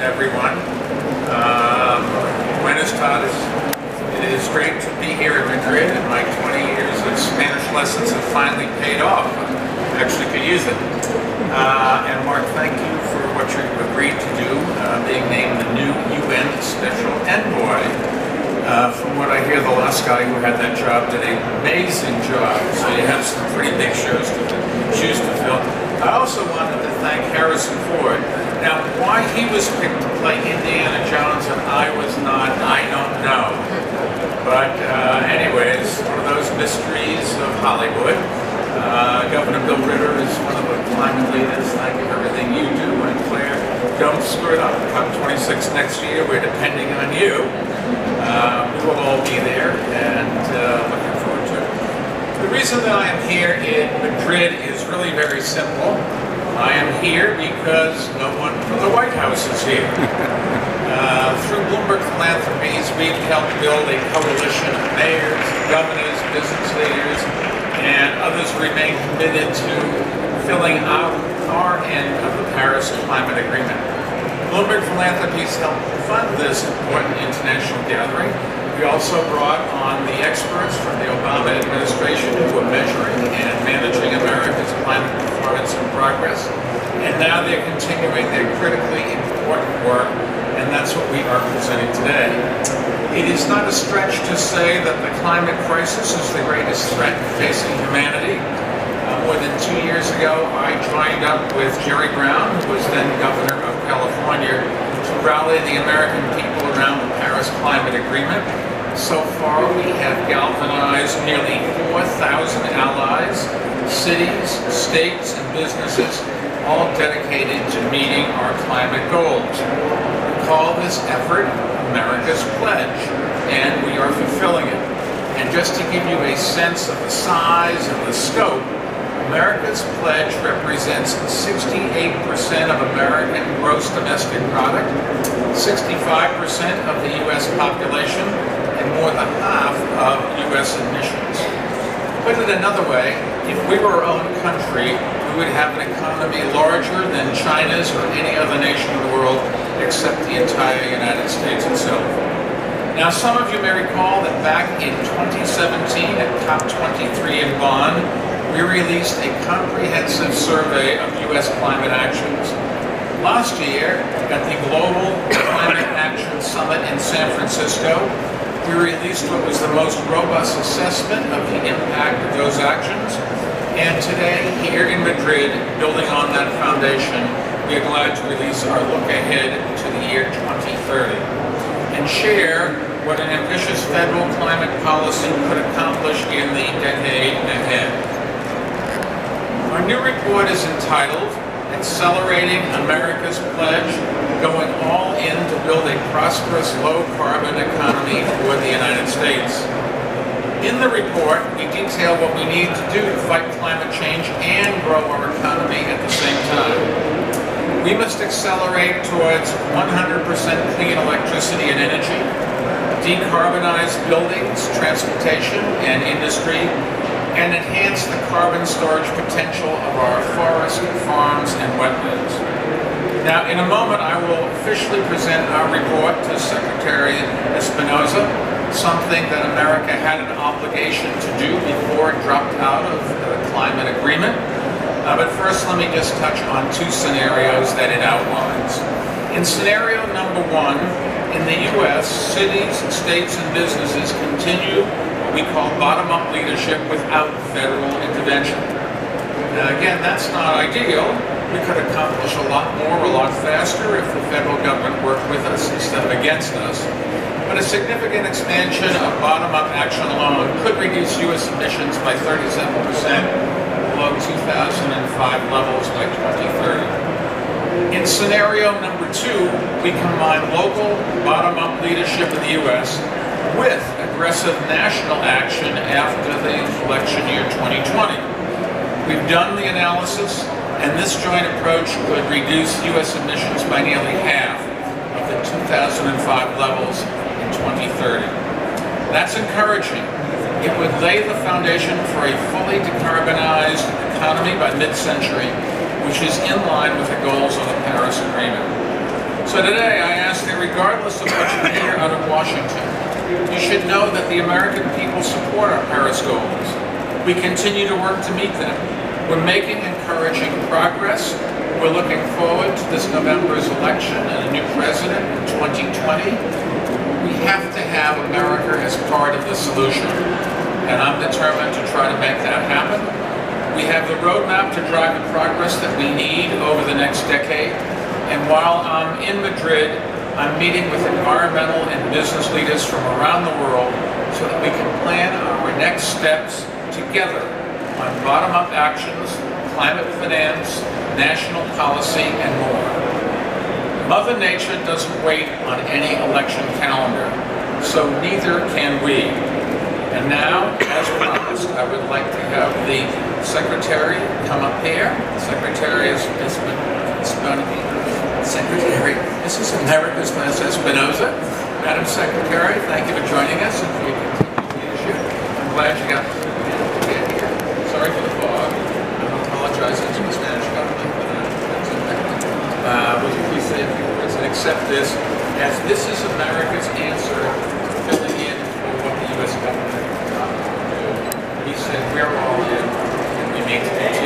everyone. Buenos tardes. It is great to be here in Madrid, and my 20 years of Spanish lessons have finally paid off. I actually could use it. And Mark, thank you for what you agreed to do, being named the new UN Special Envoy. From what I hear, the last guy who had that job did an amazing job, so you have some pretty big shoes to fill. I also wanted to thank Harrison Ford. Now, why he was picked to play Indiana Jones and I was not, I don't know. But anyways, one of those mysteries of Hollywood. Governor Bill Ritter is one of the climate leaders. Thank you for everything you do. And Claire, don't screw it up. COP26 next year, we're depending on you. We will all be there, and looking forward to it. The reason that I am here in Madrid is really very simple. I am here because no one from the White House is here. Through Bloomberg Philanthropies, we've helped build a coalition of mayors, governors, business leaders, and others remain committed to filling out our end of the Paris Climate Agreement. Bloomberg Philanthropies helped fund this important international gathering. We also brought on the experts from the Obama administration who are measuring and managing America's climate performance and progress. And now they're continuing their critically important work, and that's what we are presenting today. It is not a stretch to say that the climate crisis is the greatest threat facing humanity. More than 2 years ago, I joined up with Jerry Brown, who was then governor of California, to rally the American people around the Paris Climate Agreement. So far, we have galvanized nearly 4,000 allies, cities, states, and businesses, all dedicated to meeting our climate goals. We call this effort America's Pledge, and we are fulfilling it. And just to give you a sense of the size and the scope, America's Pledge represents 68% of American gross domestic product, 65% of the U.S. population, and more than half of U.S. emissions. Put it another way, if we were our own country, we would have an economy larger than China's or any other nation in the world except the entire United States itself. Now, some of you may recall that back in 2017 at COP25 in Bonn, we released a comprehensive survey of U.S. climate actions. Last year, at the Global Climate Action Summit in San Francisco, we released what was the most robust assessment of the impact of those actions. And today, here in Madrid, building on that foundation, we are glad to release our look ahead to the year 2030 and share what an ambitious federal climate policy could accomplish in the decade ahead. Our new report is entitled Accelerating America's Pledge, Going All In to Build a Prosperous Low-Carbon Economy for the United States. In the report, we detail what we need to do to fight climate change and grow our economy at the same time. We must accelerate towards 100% clean electricity and energy, decarbonize buildings, transportation, and industry, and enhance the carbon storage potential of our forests, farms, and wetlands. Now, in a moment, I will officially present our report to Secretary Espinosa, something that America had an obligation to do before it dropped out of the climate agreement. But first, let me just touch on two scenarios that it outlines. In scenario number one, in the U.S., cities, states, and businesses continue we call bottom-up leadership without federal intervention. Now again, that's not ideal. We could accomplish a lot more, a lot faster if the federal government worked with us instead of against us. But a significant expansion of bottom-up action alone could reduce U.S. emissions by 37% below 2005 levels by 2030. In scenario number two, we combine local bottom-up leadership in the U.S. with aggressive national action after the election year 2020. We've done the analysis, and this joint approach could reduce U.S. emissions by nearly half of the 2005 levels in 2030. That's encouraging. It would lay the foundation for a fully decarbonized economy by mid-century, which is in line with the goals of the Paris Agreement. So today I ask that regardless of what you hear out of Washington, you should know that the American people support our Paris goals. We continue to work to meet them. We're making encouraging progress. We're looking forward to this November's election and a new president in 2020. We have to have America as part of the solution, and I'm determined to try to make that happen. We have the roadmap to drive the progress that we need over the next decade, and while I'm in Madrid, I'm meeting with environmental and business leaders from around the world so that we can plan our next steps together on bottom-up actions, climate finance, national policy, and more. Mother Nature doesn't wait on any election calendar, so neither can we. And now, as promised, I would like to have the Secretary come up here. The Secretary is Secretary, this is America's Vanessa Espinosa. Madam Secretary, thank you for joining us and for your continued leadership. I'm glad you got to get here. Sorry for the fog. I apologize to the Spanish government for that. Would you please say a few words and accept this, as this is America's answer filling in for what the U.S. government did not do. He said, we're all in, and we need to continue.